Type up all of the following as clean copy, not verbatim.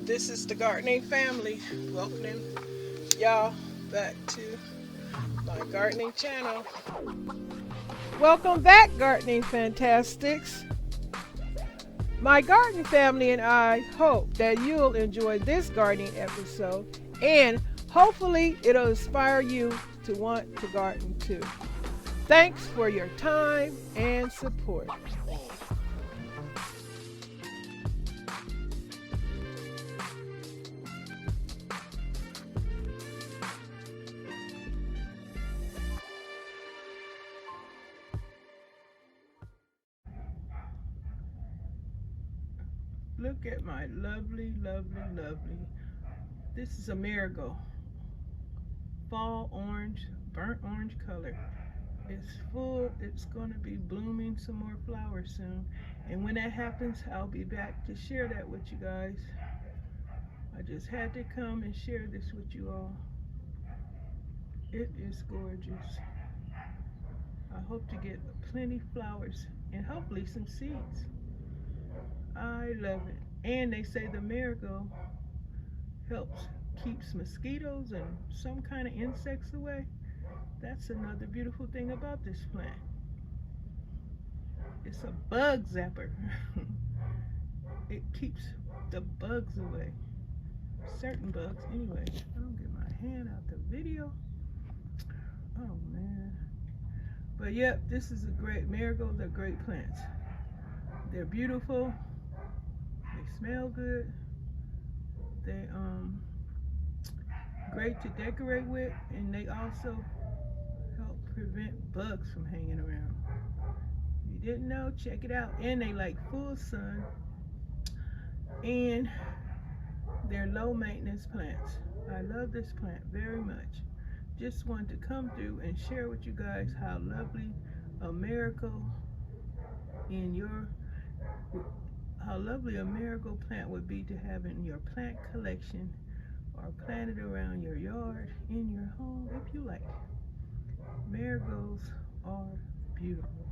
This is the gardening family. Welcoming y'all back to my gardening channel. Welcome back, gardening fantastics. My garden family and I hope that you'll enjoy this gardening episode, and hopefully it'll inspire you to want to garden too. Thanks for your time and support. Look at my lovely, lovely, lovely. This is a marigold. Fall orange, burnt orange color. It's full. It's going to be blooming some more flowers soon. And when that happens, I'll be back to share that with you guys. I just had to come and share this with you all. It is gorgeous. I hope to get plenty flowers and hopefully some seeds. I love it. And they say the marigold helps keeps mosquitoes and some kind of insects away. That's another beautiful thing about this plant. It's a bug zapper. It keeps the bugs away. Certain bugs anyway. I don't get my hand out the video. Oh man. But yep, this is a great, marigolds are great plants. They're beautiful. They smell good. They great to decorate with, and they also help prevent bugs from hanging around. If you didn't know, check it out. And they like full sun, and they're low maintenance plants. I love this plant very much. Just wanted to come through and share with you guys how lovely a marigold plant would be to have in your plant collection, or planted around your yard, in your home, if you like. Marigolds are beautiful.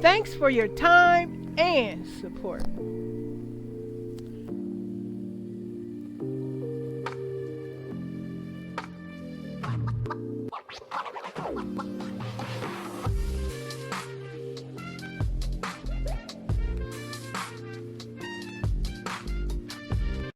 Thanks for your time and support.